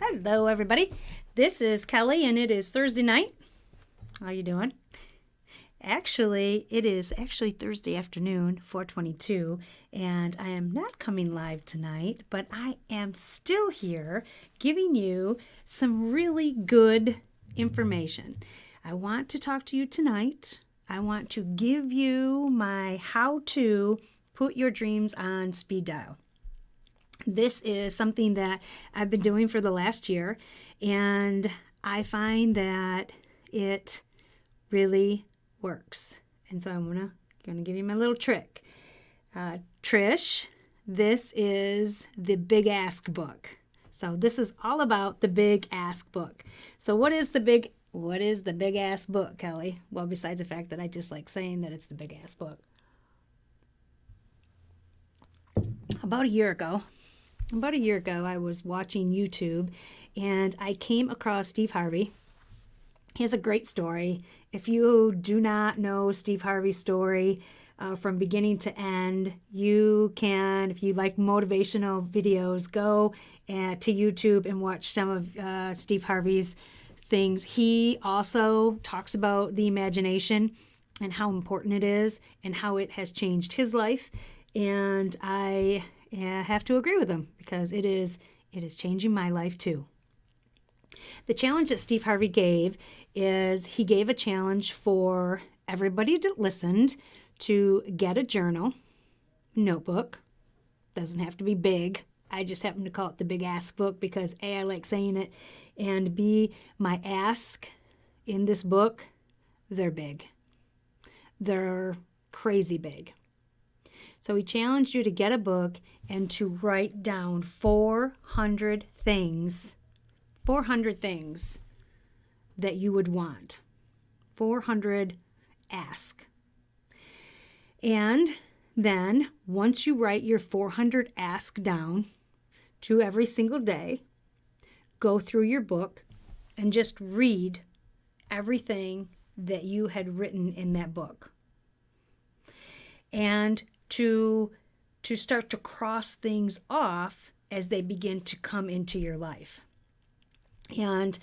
Hello, everybody. This is Kelly, and it is Thursday night. How you doing? Actually, it is Thursday afternoon, 4:22, and I am not coming live tonight, but I am still here giving you some really good information. I want to talk to you tonight. I want to give you my how to put your dreams on speed dial. This is something that I've been doing for the last year, and I find that it really works. And so I'm gonna give you my little trick. Trish, this is the Big Ask book. So this is all about the Big Ask book. So what is the Big Ask book, Kelly? Well, besides the fact that I just like saying that it's the Big Ask book. About a year ago, I was watching YouTube, and I came across Steve Harvey. He has a great story. If you do not know Steve Harvey's story from beginning to end, you can, if you like motivational videos, go to YouTube and watch some of Steve Harvey's things. He also talks about the imagination and how important it is and how it has changed his life. And I have to agree with him because it is changing my life too. The challenge that Steve Harvey gave is he gave a challenge for everybody that listened to get a journal, notebook. Doesn't have to be big. I just happen to call it the Big Ask book because A, I like saying it, and B, my ask in this book, they're big. They're crazy big. So he challenged you to get a book and to write down 400 things that you would want. 400 ask. And then once you write your 400 ask down to every single day, go through your book and just read everything that you had written in that book. And to start to cross things off as they begin to come into your life. And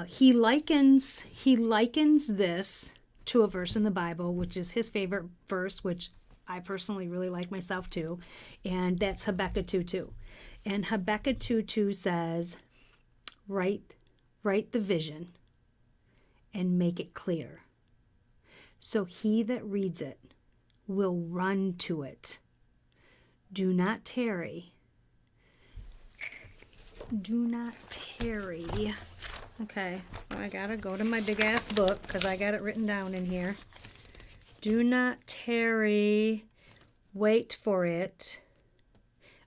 he likens this to a verse in the Bible, which is his favorite verse, which I personally really like myself too, and that's Habakkuk 2:2. And Habakkuk 2:2 says, write the vision and make it clear, so he that reads it will run to it. Do not tarry. Do not tarry. Okay, so I gotta go to my Big Ass book because I got it written down in here. Do not tarry. Wait for it.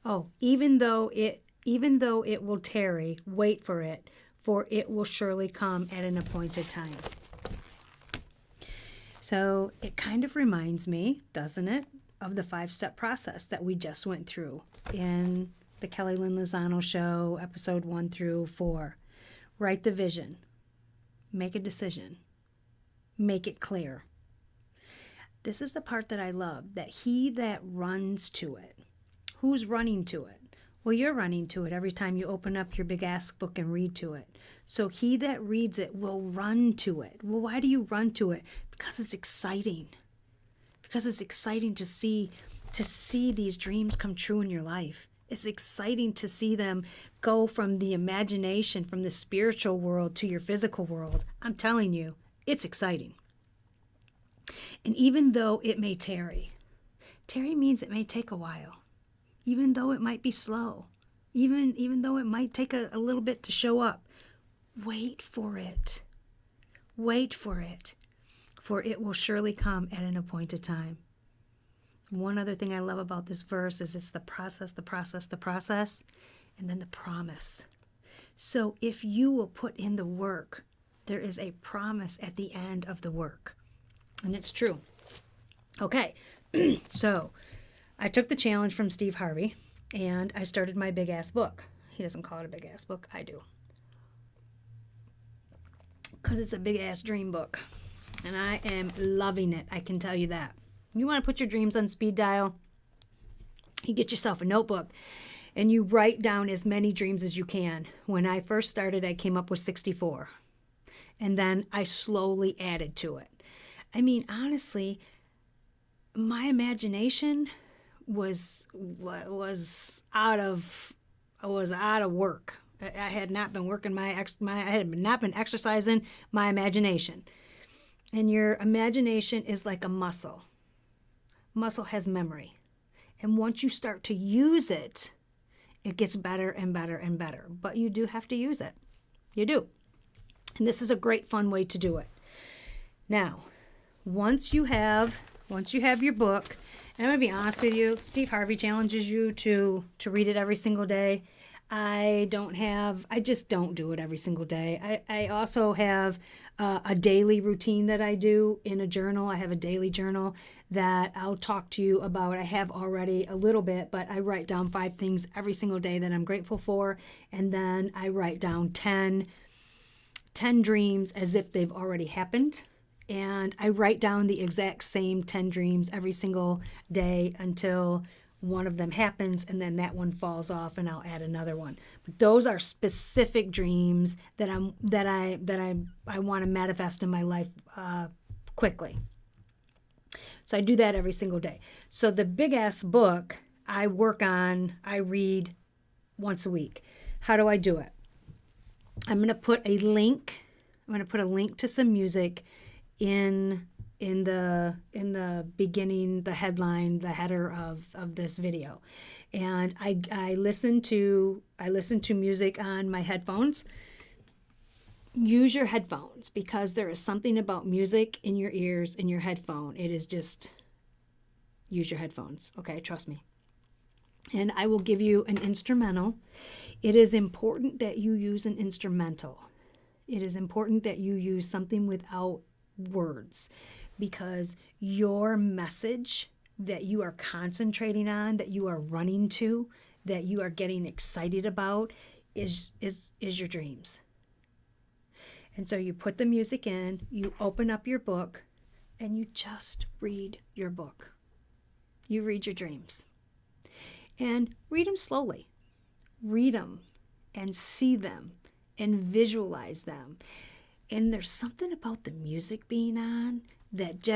Oh, even though it will tarry, wait for it will surely come at an appointed time. So it kind of reminds me, doesn't it, of the 5-step process that we just went through in the Kelly Lynn Lozano Show, episode 1 through 4. Write the vision. Make a decision. Make it clear. This is the part that I love, that he that runs to it. Who's running to it? Well, you're running to it every time you open up your Big Ask book and read to it. So he that reads it will run to it. Well, why do you run to it? Because it's exciting. Because it's exciting to see these dreams come true in your life. It's exciting to see them go from the imagination, from the spiritual world to your physical world. I'm telling you, it's exciting. And even though it may tarry means it may take a while. Even though it might be slow, even though it might take a little bit to show up, wait for it. Wait for it, for it will surely come at an appointed time. One other thing I love about this verse is it's the process, and then the promise. So if you will put in the work, there is a promise at the end of the work. And it's true. Okay, so I took the challenge from Steve Harvey, and I started my Big Ass book. He doesn't call it a Big Ass book. I do. Because it's a big ass dream book. And I am loving it. I can tell you that. You want to put your dreams on speed dial? You get yourself a notebook and you write down as many dreams as you can. When I first started, I came up with 64, and then I slowly added to it. I mean, honestly, my imagination was out of work. I had not been working I had not been exercising my imagination. And your imagination is like a muscle. Muscle has memory. And once you start to use it, it gets better and better and better. But you do have to use it. You do. And this is a great fun way to do it. Now, once you have your book, and I'm going to be honest with you, Steve Harvey challenges you to read it every single day. I just don't do it every single day. I also have a daily routine that I do in a journal. I have a daily journal that I'll talk to you about. I have already a little bit, but I write down 5 things every single day that I'm grateful for. And then I write down 10 dreams as if they've already happened. And I write down the exact same 10 dreams every single day until one of them happens, and then that one falls off, and I'll add another one. But those are specific dreams that I want to manifest in my life quickly. So I do that every single day. So the big ass book I read once a week. How do I do it? I'm going to put a link to some music in the beginning, the headline, the header of this video. And I listen to music on my headphones. Use your headphones, because there is something about music in your ears, in your headphone. It is just, use your headphones. Okay, trust me. And I will give you an instrumental. It is important that you use an instrumental. It is important that you use something without words, because your message that you are concentrating on, that you are running to, that you are getting excited about is your dreams. And so you put the music in, you open up your book, and you just read your book. You read your dreams. And read them slowly. Read them and see them and visualize them. And there's something about the music being on that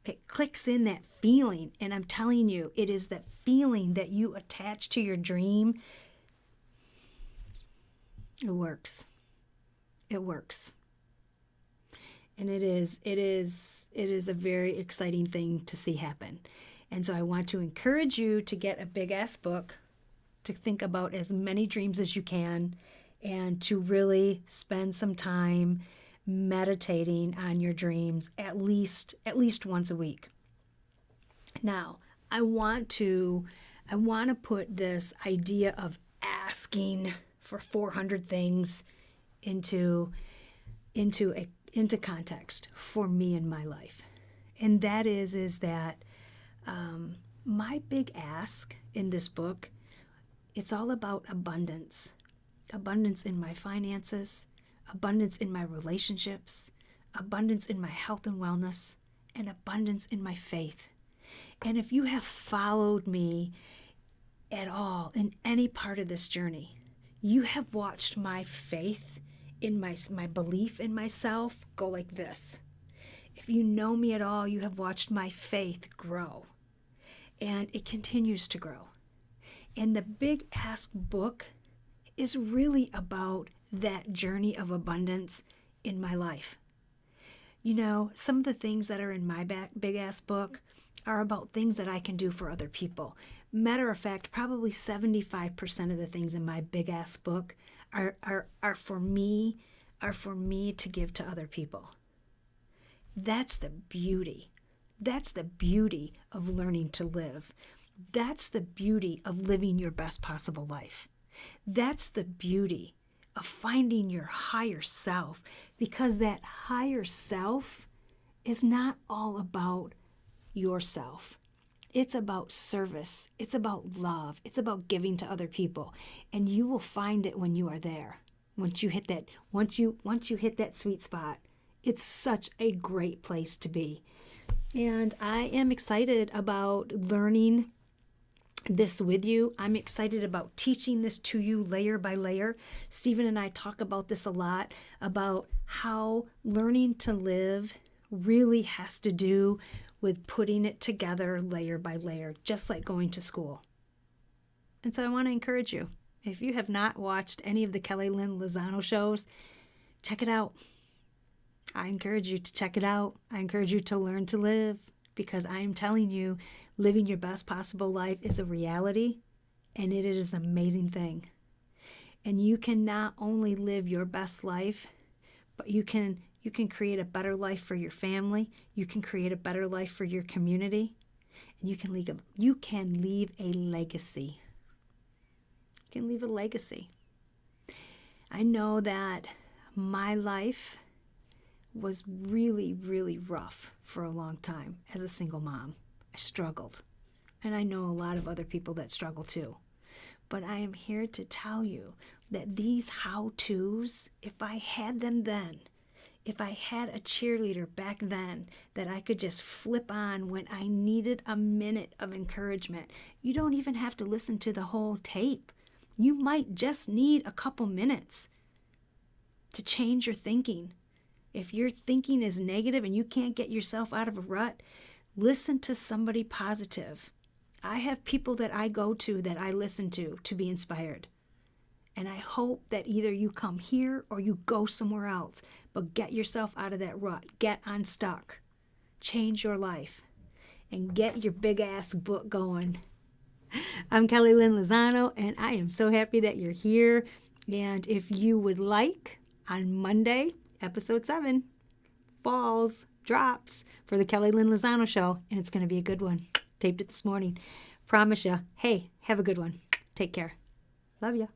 it clicks in, that feeling. And I'm telling you, it is that feeling that you attach to your dream. It works. It works. And it is a very exciting thing to see happen. And so I want to encourage you to get a big ass book, to think about as many dreams as you can, and to really spend some time meditating on your dreams at least once a week. Now, I want to put this idea of asking for 400 things into context for me in my life. And that is that my big ask in this book, it's all about abundance. Abundance in my finances, abundance in my relationships, abundance in my health and wellness, and abundance in my faith. And if you have followed me at all in any part of this journey, you have watched my faith in my belief in myself go like this. If you know me at all, you have watched my faith grow. And it continues to grow. And the Big Ask book is really about that journey of abundance in my life. You know, some of the things that are in my Big Ask book are about things that I can do for other people. Matter of fact, probably 75% of the things in my Big Ask book are for me to give to other people. That's the beauty. That's the beauty of learning to live. That's the beauty of living your best possible life. That's the beauty of finding your higher self, because that higher self is not all about yourself. It's about service. It's about love. It's about giving to other people. And you will find it when you are there. Once you hit that sweet spot, it's such a great place to be. And I am excited about learning this with you. I'm excited about teaching this to you layer by layer. Stephen and I talk about this a lot, about how learning to live really has to do with putting it together layer by layer, just like going to school. And so I want to encourage you, if you have not watched any of the Kelly Lynn Lozano shows, check it out. I encourage you to check it out. I encourage you to learn to live, because I am telling you, living your best possible life is a reality, and it is an amazing thing. And you can not only live your best life, but you can create a better life for your family. You can create a better life for your community, and you can leave a legacy. You can leave a legacy. I know that my life was really, really rough for a long time as a single mom. I struggled. And I know a lot of other people that struggle too. But I am here to tell you that these how-tos, if I had them then, if I had a cheerleader back then that I could just flip on when I needed a minute of encouragement, you don't even have to listen to the whole tape. You might just need a couple minutes to change your thinking. If your thinking is negative and you can't get yourself out of a rut, listen to somebody positive. I have people that I go to that I listen to be inspired. And I hope that either you come here or you go somewhere else, but get yourself out of that rut. Get unstuck. Change your life. And get your big ass book going. I'm Kelly Lynn Lozano, and I am so happy that you're here. And if you would like, on Monday, episode 7, falls, drops for the Kelly Lynn Lozano show, and it's going to be a good one. Taped it this morning. Promise you. Hey, have a good one. Take care. Love ya.